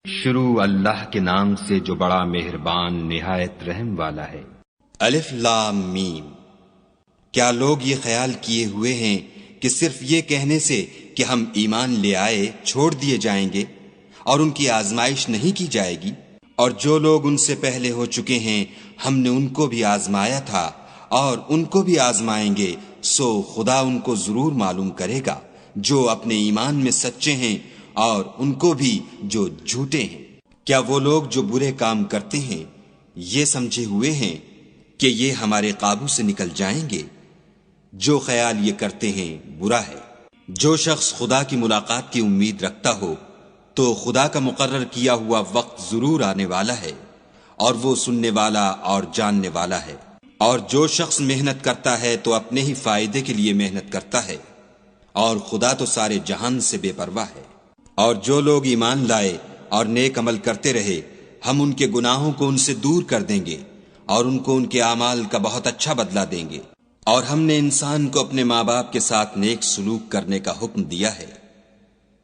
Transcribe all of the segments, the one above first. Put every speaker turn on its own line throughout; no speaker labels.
شروع اللہ کے نام سے جو بڑا مہربان نہایت رحم والا ہے۔
الف لام میم۔ کیا لوگ یہ خیال کیے ہوئے ہیں کہ صرف یہ کہنے سے کہ ہم ایمان لے آئے چھوڑ دیے جائیں گے اور ان کی آزمائش نہیں کی جائے گی؟ اور جو لوگ ان سے پہلے ہو چکے ہیں ہم نے ان کو بھی آزمایا تھا اور ان کو بھی آزمائیں گے، سو خدا ان کو ضرور معلوم کرے گا جو اپنے ایمان میں سچے ہیں اور ان کو بھی جو جھوٹے ہیں۔ کیا وہ لوگ جو برے کام کرتے ہیں یہ سمجھے ہوئے ہیں کہ یہ ہمارے قابو سے نکل جائیں گے؟ جو خیال یہ کرتے ہیں برا ہے۔ جو شخص خدا کی ملاقات کی امید رکھتا ہو تو خدا کا مقرر کیا ہوا وقت ضرور آنے والا ہے اور وہ سننے والا اور جاننے والا ہے۔ اور جو شخص محنت کرتا ہے تو اپنے ہی فائدے کے لیے محنت کرتا ہے، اور خدا تو سارے جہان سے بے پرواہ ہے۔ اور جو لوگ ایمان لائے اور نیک عمل کرتے رہے ہم ان کے گناہوں کو ان سے دور کر دیں گے اور ان کو ان کے اعمال کا بہت اچھا بدلہ دیں گے۔ اور ہم نے انسان کو اپنے ماں باپ کے ساتھ نیک سلوک کرنے کا حکم دیا ہے۔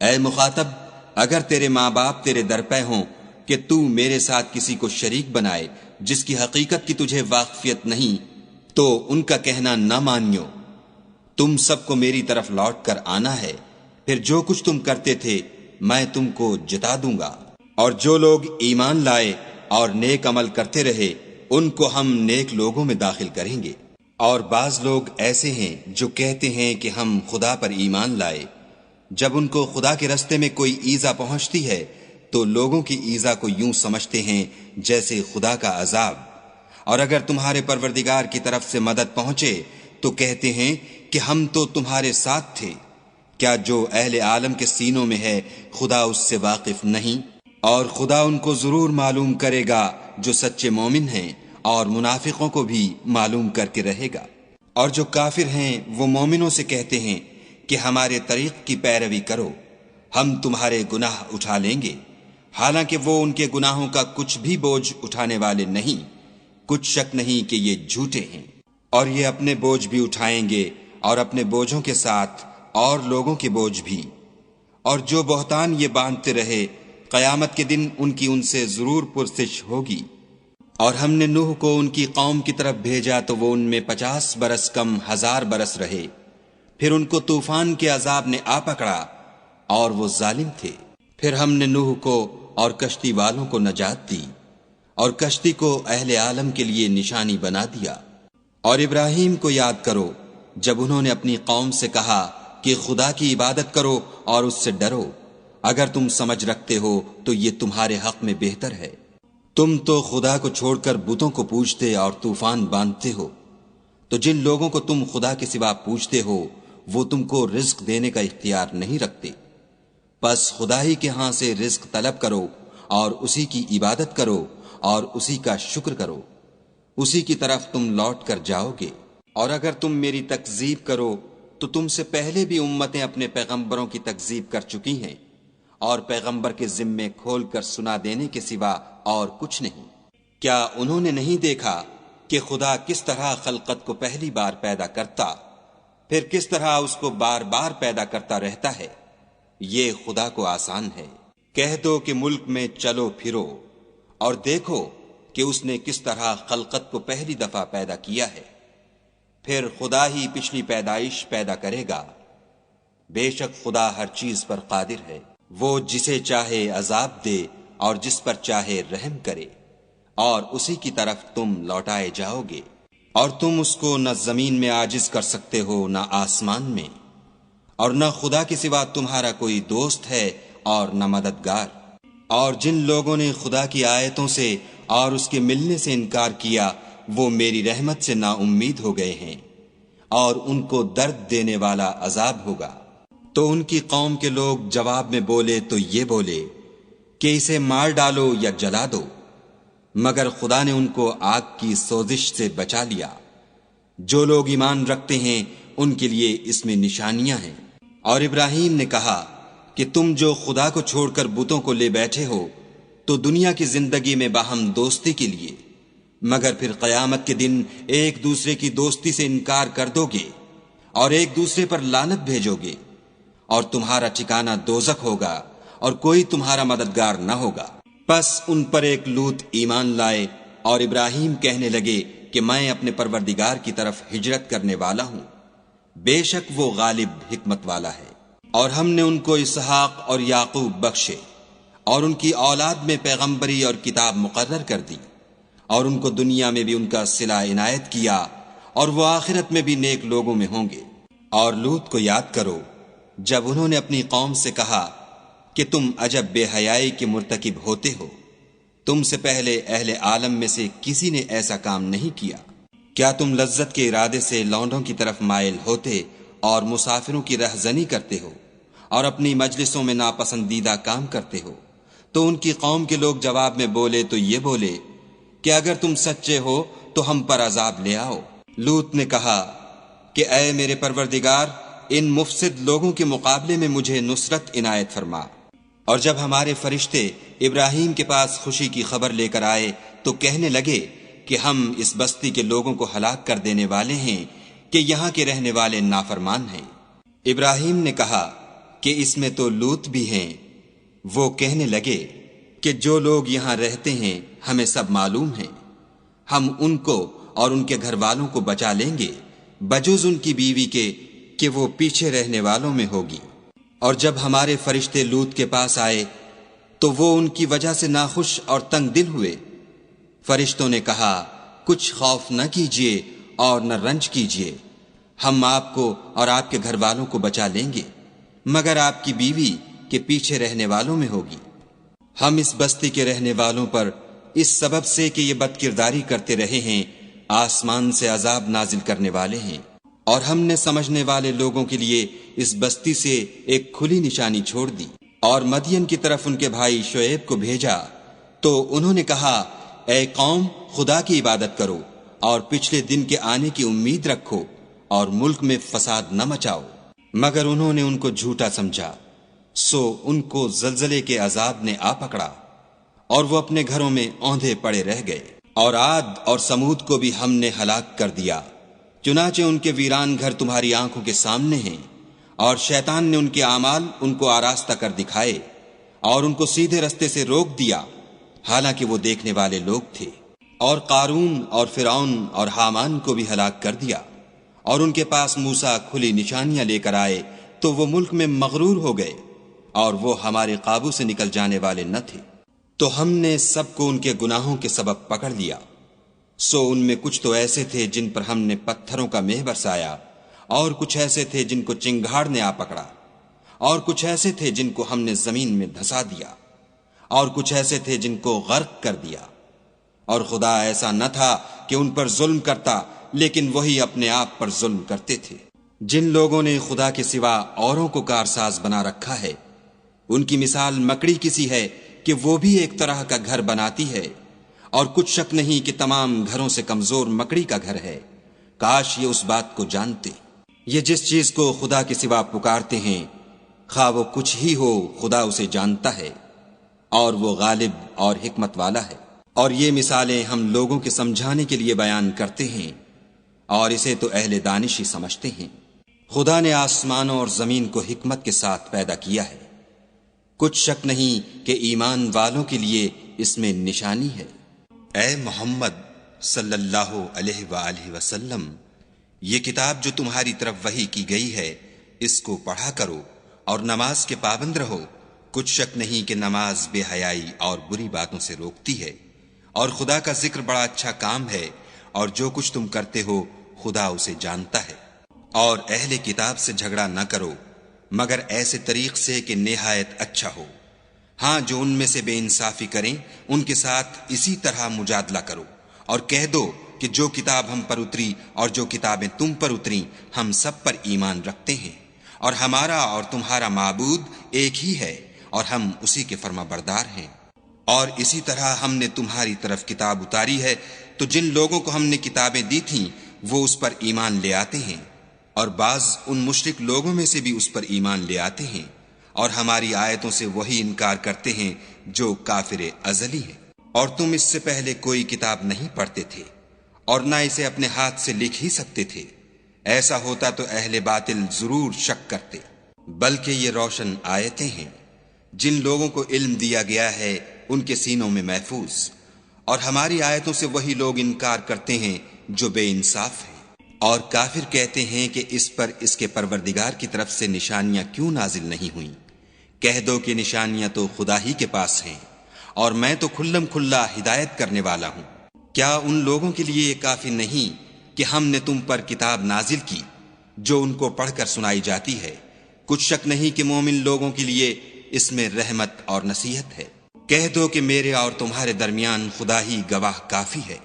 اے مخاطب، اگر تیرے ماں باپ تیرے در پہ ہوں کہ تو میرے ساتھ کسی کو شریک بنائے جس کی حقیقت کی تجھے واقفیت نہیں، تو ان کا کہنا نہ مانیو۔ تم سب کو میری طرف لوٹ کر آنا ہے، پھر جو کچھ تم کرتے تھے میں تم کو جتا دوں گا۔ اور جو لوگ ایمان لائے اور نیک عمل کرتے رہے ان کو ہم نیک لوگوں میں داخل کریں گے۔ اور بعض لوگ ایسے ہیں جو کہتے ہیں کہ ہم خدا پر ایمان لائے، جب ان کو خدا کے رستے میں کوئی ایذا پہنچتی ہے تو لوگوں کی ایذا کو یوں سمجھتے ہیں جیسے خدا کا عذاب۔ اور اگر تمہارے پروردگار کی طرف سے مدد پہنچے تو کہتے ہیں کہ ہم تو تمہارے ساتھ تھے۔ کیا جو اہل عالم کے سینوں میں ہے خدا اس سے واقف نہیں؟ اور خدا ان کو ضرور معلوم کرے گا جو سچے مومن ہیں، اور منافقوں کو بھی معلوم کر کے رہے گا۔ اور جو کافر ہیں وہ مومنوں سے کہتے ہیں کہ ہمارے طریق کی پیروی کرو، ہم تمہارے گناہ اٹھا لیں گے، حالانکہ وہ ان کے گناہوں کا کچھ بھی بوجھ اٹھانے والے نہیں۔ کچھ شک نہیں کہ یہ جھوٹے ہیں، اور یہ اپنے بوجھ بھی اٹھائیں گے اور اپنے بوجھوں کے ساتھ اور لوگوں کے بوجھ بھی۔ اور جو بہتان یہ باندھتے رہے قیامت کے دن ان کی ان سے ضرور پرسش ہوگی۔ اور ہم نے نوح کو ان کی قوم کی طرف بھیجا تو وہ ان میں 50 برس کم 1000 برس رہے، پھر ان کو طوفان کے عذاب نے آ پکڑا اور وہ ظالم تھے۔ پھر ہم نے نوح کو اور کشتی والوں کو نجات دی اور کشتی کو اہل عالم کے لیے نشانی بنا دیا۔ اور ابراہیم کو یاد کرو جب انہوں نے اپنی قوم سے کہا کہ خدا کی عبادت کرو اور اس سے ڈرو، اگر تم سمجھ رکھتے ہو تو یہ تمہارے حق میں بہتر ہے۔ تم تو خدا کو چھوڑ کر بتوں کو پوجتے اور طوفان باندھتے ہو، تو جن لوگوں کو تم خدا کے سوا پوجتے ہو وہ تم کو رزق دینے کا اختیار نہیں رکھتے۔ بس خدا ہی کے ہاں سے رزق طلب کرو اور اسی کی عبادت کرو اور اسی کا شکر کرو، اسی کی طرف تم لوٹ کر جاؤ گے۔ اور اگر تم میری تکذیب کرو تو تم سے پہلے بھی امتیں اپنے پیغمبروں کی تکذیب کر چکی ہیں، اور پیغمبر کے ذمے کھول کر سنا دینے کے سوا اور کچھ نہیں۔ کیا انہوں نے نہیں دیکھا کہ خدا کس طرح خلقت کو پہلی بار پیدا کرتا، پھر کس طرح اس کو بار بار پیدا کرتا رہتا ہے؟ یہ خدا کو آسان ہے۔ کہہ دو کہ ملک میں چلو پھرو اور دیکھو کہ اس نے کس طرح خلقت کو پہلی دفعہ پیدا کیا ہے، پھر خدا ہی پچھلی پیدائش پیدا کرے گا۔ بے شک خدا ہر چیز پر قادر ہے۔ وہ جسے چاہے عذاب دے اور جس پر چاہے رحم کرے، اور اسی کی طرف تم لوٹائے جاؤ گے۔ اور تم اس کو نہ زمین میں عاجز کر سکتے ہو نہ آسمان میں، اور نہ خدا کے سوا تمہارا کوئی دوست ہے اور نہ مددگار۔ اور جن لوگوں نے خدا کی آیتوں سے اور اس کے ملنے سے انکار کیا وہ میری رحمت سے نا امید ہو گئے ہیں، اور ان کو درد دینے والا عذاب ہوگا۔ تو ان کی قوم کے لوگ جواب میں بولے تو یہ بولے کہ اسے مار ڈالو یا جلا دو، مگر خدا نے ان کو آگ کی سوزش سے بچا لیا۔ جو لوگ ایمان رکھتے ہیں ان کے لیے اس میں نشانیاں ہیں۔ اور ابراہیم نے کہا کہ تم جو خدا کو چھوڑ کر بتوں کو لے بیٹھے ہو تو دنیا کی زندگی میں باہم دوستی کے لیے، مگر پھر قیامت کے دن ایک دوسرے کی دوستی سے انکار کر دو گے اور ایک دوسرے پر لعنت بھیجو گے، اور تمہارا ٹھکانہ دوزخ ہوگا اور کوئی تمہارا مددگار نہ ہوگا۔ پس ان پر ایک لوط ایمان لائے اور ابراہیم کہنے لگے کہ میں اپنے پروردگار کی طرف ہجرت کرنے والا ہوں، بے شک وہ غالب حکمت والا ہے۔ اور ہم نے ان کو اسحاق اور یعقوب بخشے اور ان کی اولاد میں پیغمبری اور کتاب مقرر کر دی، اور ان کو دنیا میں بھی ان کا صلہ عنایت کیا، اور وہ آخرت میں بھی نیک لوگوں میں ہوں گے۔ اور لوط کو یاد کرو جب انہوں نے اپنی قوم سے کہا کہ تم عجب بے حیائی کے مرتکب ہوتے ہو، تم سے پہلے اہل عالم میں سے کسی نے ایسا کام نہیں کیا۔ کیا تم لذت کے ارادے سے لونڈوں کی طرف مائل ہوتے اور مسافروں کی رہزنی کرتے ہو اور اپنی مجلسوں میں ناپسندیدہ کام کرتے ہو؟ تو ان کی قوم کے لوگ جواب میں بولے تو یہ بولے کہ اگر تم سچے ہو تو ہم پر عذاب لے آؤ۔ لوط نے کہا کہ اے میرے پروردگار، ان مفسد لوگوں کے مقابلے میں مجھے نصرت عنایت فرما۔ اور جب ہمارے فرشتے ابراہیم کے پاس خوشی کی خبر لے کر آئے تو کہنے لگے کہ ہم اس بستی کے لوگوں کو ہلاک کر دینے والے ہیں کہ یہاں کے رہنے والے نافرمان ہیں۔ ابراہیم نے کہا کہ اس میں تو لوط بھی ہیں۔ وہ کہنے لگے کہ جو لوگ یہاں رہتے ہیں ہمیں سب معلوم ہیں، ہم ان کو اور ان کے گھر والوں کو بچا لیں گے بجز ان کی بیوی کے کہ وہ پیچھے رہنے والوں میں ہوگی۔ اور جب ہمارے فرشتے لوط کے پاس آئے تو وہ ان کی وجہ سے ناخوش اور تنگ دل ہوئے۔ فرشتوں نے کہا کچھ خوف نہ کیجیے اور نہ رنج کیجیے، ہم آپ کو اور آپ کے گھر والوں کو بچا لیں گے، مگر آپ کی بیوی کے پیچھے رہنے والوں میں ہوگی۔ ہم اس بستی کے رہنے والوں پر اس سبب سے کہ یہ بد کرداری کرتے رہے ہیں آسمان سے عذاب نازل کرنے والے ہیں، اور ہم نے سمجھنے والے لوگوں کے لیے اس بستی سے ایک کھلی نشانی چھوڑ دی۔ اور مدین کی طرف ان کے بھائی شعیب کو بھیجا تو انہوں نے کہا اے قوم، خدا کی عبادت کرو اور پچھلے دن کے آنے کی امید رکھو اور ملک میں فساد نہ مچاؤ، مگر انہوں نے ان کو جھوٹا سمجھا، سو ان کو زلزلے کے عذاب نے آ پکڑا اور وہ اپنے گھروں میں اوندھے پڑے رہ گئے۔ اور عاد اور سمود کو بھی ہم نے ہلاک کر دیا، چنانچہ ان کے ویران گھر تمہاری آنکھوں کے سامنے ہیں، اور شیطان نے ان کے اعمال ان کو آراستہ کر دکھائے اور ان کو سیدھے رستے سے روک دیا، حالانکہ وہ دیکھنے والے لوگ تھے۔ اور قارون اور فرعون اور حامان کو بھی ہلاک کر دیا، اور ان کے پاس موسیٰ کھلی نشانیاں لے کر آئے تو وہ ملک میں مغرور ہو گئے اور وہ ہمارے قابو سے نکل جانے والے نہ تھے۔ تو ہم نے سب کو ان کے گناہوں کے سبب پکڑ لیا، سو ان میں کچھ تو ایسے تھے جن پر ہم نے پتھروں کا مہ برسایا، اور کچھ ایسے تھے جن کو چنگھاڑ نے آ پکڑا، اور کچھ ایسے تھے جن کو ہم نے زمین میں دھسا دیا، اور کچھ ایسے تھے جن کو غرق کر دیا۔ اور خدا ایسا نہ تھا کہ ان پر ظلم کرتا، لیکن وہی اپنے آپ پر ظلم کرتے تھے۔ جن لوگوں نے خدا کے سوا اوروں کو کارساز بنا رکھا ہے، ان کی مثال مکڑی کسی ہے کہ وہ بھی ایک طرح کا گھر بناتی ہے، اور کچھ شک نہیں کہ تمام گھروں سے کمزور مکڑی کا گھر ہے۔ کاش یہ اس بات کو جانتے۔ یہ جس چیز کو خدا کے سوا پکارتے ہیں، خواہ وہ کچھ ہی ہو، خدا اسے جانتا ہے، اور وہ غالب اور حکمت والا ہے۔ اور یہ مثالیں ہم لوگوں کے سمجھانے کے لیے بیان کرتے ہیں، اور اسے تو اہل دانش ہی سمجھتے ہیں۔ خدا نے آسمانوں اور زمین کو حکمت کے ساتھ پیدا کیا ہے، کچھ شک نہیں کہ ایمان والوں کے لیے اس میں نشانی ہے۔ اے محمد صلی اللہ علیہ وآلہ وسلم، یہ کتاب جو تمہاری طرف وحی کی گئی ہے، اس کو پڑھا کرو اور نماز کے پابند رہو۔ کچھ شک نہیں کہ نماز بے حیائی اور بری باتوں سے روکتی ہے، اور خدا کا ذکر بڑا اچھا کام ہے، اور جو کچھ تم کرتے ہو خدا اسے جانتا ہے۔ اور اہل کتاب سے جھگڑا نہ کرو مگر ایسے طریق سے کہ نہایت اچھا ہو۔ ہاں، جو ان میں سے بے انصافی کریں ان کے ساتھ اسی طرح مجادلہ کرو، اور کہہ دو کہ جو کتاب ہم پر اتری اور جو کتابیں تم پر اتریں ہم سب پر ایمان رکھتے ہیں، اور ہمارا اور تمہارا معبود ایک ہی ہے، اور ہم اسی کے فرما بردار ہیں۔ اور اسی طرح ہم نے تمہاری طرف کتاب اتاری ہے، تو جن لوگوں کو ہم نے کتابیں دی تھیں وہ اس پر ایمان لے آتے ہیں، اور بعض ان مشرک لوگوں میں سے بھی اس پر ایمان لے آتے ہیں، اور ہماری آیتوں سے وہی انکار کرتے ہیں جو کافر ازلی ہیں۔ اور تم اس سے پہلے کوئی کتاب نہیں پڑھتے تھے، اور نہ اسے اپنے ہاتھ سے لکھ ہی سکتے تھے، ایسا ہوتا تو اہل باطل ضرور شک کرتے، بلکہ یہ روشن آیتیں ہیں جن لوگوں کو علم دیا گیا ہے ان کے سینوں میں محفوظ، اور ہماری آیتوں سے وہی لوگ انکار کرتے ہیں جو بے انصاف ہیں۔ اور کافر کہتے ہیں کہ اس پر اس کے پروردگار کی طرف سے نشانیاں کیوں نازل نہیں ہوئیں؟ کہہ دو کہ نشانیاں تو خدا ہی کے پاس ہیں، اور میں تو کھلم کھلا ہدایت کرنے والا ہوں۔ کیا ان لوگوں کے لیے یہ کافی نہیں کہ ہم نے تم پر کتاب نازل کی جو ان کو پڑھ کر سنائی جاتی ہے؟ کچھ شک نہیں کہ مومن لوگوں کے لیے اس میں رحمت اور نصیحت ہے۔ کہہ دو کہ میرے اور تمہارے درمیان خدا ہی گواہ کافی ہے،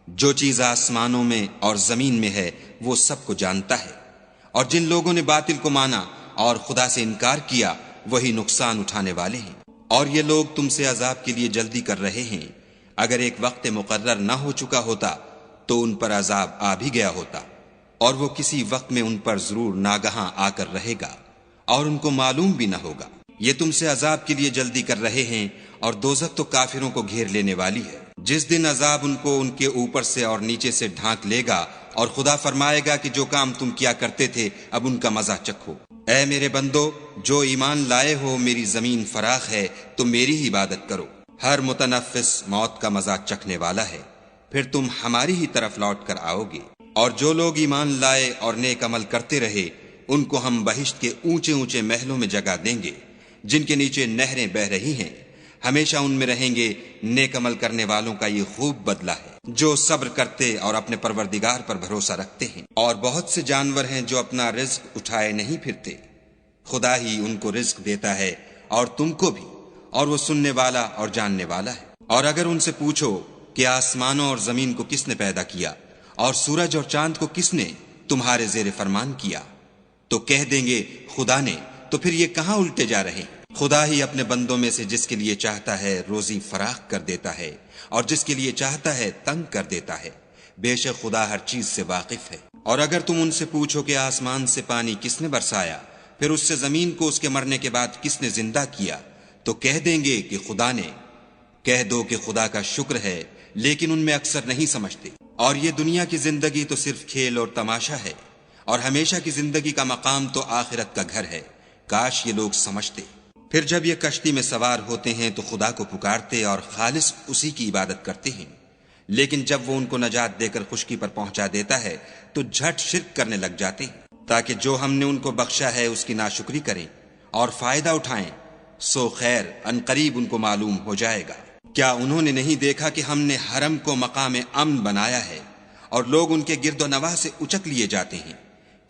جو چیز آسمانوں میں اور زمین میں ہے وہ سب کو جانتا ہے۔ اور جن لوگوں نے باطل کو مانا اور خدا سے انکار کیا وہی نقصان اٹھانے والے ہیں۔ اور یہ لوگ تم سے عذاب کے لیے جلدی کر رہے ہیں، اگر ایک وقت مقرر نہ ہو چکا ہوتا تو ان پر عذاب آ بھی گیا ہوتا، اور وہ کسی وقت میں ان پر ضرور ناگہاں آ کر رہے گا، اور ان کو معلوم بھی نہ ہوگا۔ یہ تم سے عذاب کے لیے جلدی کر رہے ہیں، اور دوزخ تو کافروں کو گھیر لینے والی ہے۔ جس دن عذاب ان کو ان کے اوپر سے اور نیچے سے ڈھانک لے گا، اور خدا فرمائے گا کہ جو کام تم کیا کرتے تھے اب ان کا مزہ چکھو۔ اے میرے بندو، جو ایمان لائے ہو، میری زمین فراخ ہے تو میری ہی عبادت کرو۔ ہر متنفس موت کا مزہ چکھنے والا ہے، پھر تم ہماری ہی طرف لوٹ کر آؤ گے۔ اور جو لوگ ایمان لائے اور نیک عمل کرتے رہے ان کو ہم بہشت کے اونچے اونچے محلوں میں جگہ دیں گے، جن کے نیچے نہریں بہ رہی ہیں، ہمیشہ ان میں رہیں گے۔ نیک عمل کرنے والوں کا یہ خوب بدلہ ہے، جو صبر کرتے اور اپنے پروردگار پر بھروسہ رکھتے ہیں۔ اور بہت سے جانور ہیں جو اپنا رزق اٹھائے نہیں پھرتے، خدا ہی ان کو رزق دیتا ہے اور تم کو بھی، اور وہ سننے والا اور جاننے والا ہے۔ اور اگر ان سے پوچھو کہ آسمانوں اور زمین کو کس نے پیدا کیا اور سورج اور چاند کو کس نے تمہارے زیر فرمان کیا، تو کہہ دیں گے خدا نے۔ تو پھر یہ کہاں الٹے جا رہے ہیں؟ خدا ہی اپنے بندوں میں سے جس کے لیے چاہتا ہے روزی فراخ کر دیتا ہے، اور جس کے لیے چاہتا ہے تنگ کر دیتا ہے۔ بے شک خدا ہر چیز سے واقف ہے۔ اور اگر تم ان سے پوچھو کہ آسمان سے پانی کس نے برسایا، پھر اس سے زمین کو اس کے مرنے کے بعد کس نے زندہ کیا، تو کہہ دیں گے کہ خدا نے۔ کہہ دو کہ خدا کا شکر ہے، لیکن ان میں اکثر نہیں سمجھتے۔ اور یہ دنیا کی زندگی تو صرف کھیل اور تماشا ہے، اور ہمیشہ کی زندگی کا مقام تو آخرت کا گھر ہے۔ کاش یہ لوگ سمجھتے۔ پھر جب یہ کشتی میں سوار ہوتے ہیں تو خدا کو پکارتے اور خالص اسی کی عبادت کرتے ہیں، لیکن جب وہ ان کو نجات دے کر خشکی پر پہنچا دیتا ہے تو جھٹ شرک کرنے لگ جاتے ہیں، تاکہ جو ہم نے ان کو بخشا ہے اس کی ناشکری کریں اور فائدہ اٹھائیں۔ سو خیر ان قریب ان کو معلوم ہو جائے گا۔ کیا انہوں نے نہیں دیکھا کہ ہم نے حرم کو مقام امن بنایا ہے اور لوگ ان کے گرد و نواح سے اچک لیے جاتے ہیں؟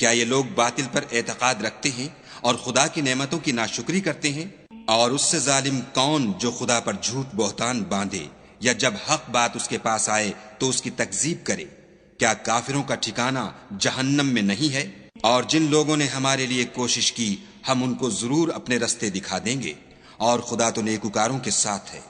کیا یہ لوگ باطل پر اعتقاد رکھتے ہیں اور خدا کی نعمتوں کی ناشکری کرتے ہیں؟ اور اس سے ظالم کون جو خدا پر جھوٹ بہتان باندھے یا جب حق بات اس کے پاس آئے تو اس کی تکذیب کرے؟ کیا کافروں کا ٹھکانہ جہنم میں نہیں ہے؟ اور جن لوگوں نے ہمارے لیے کوشش کی ہم ان کو ضرور اپنے رستے دکھا دیں گے، اور خدا تو نیکوکاروں کے ساتھ ہے۔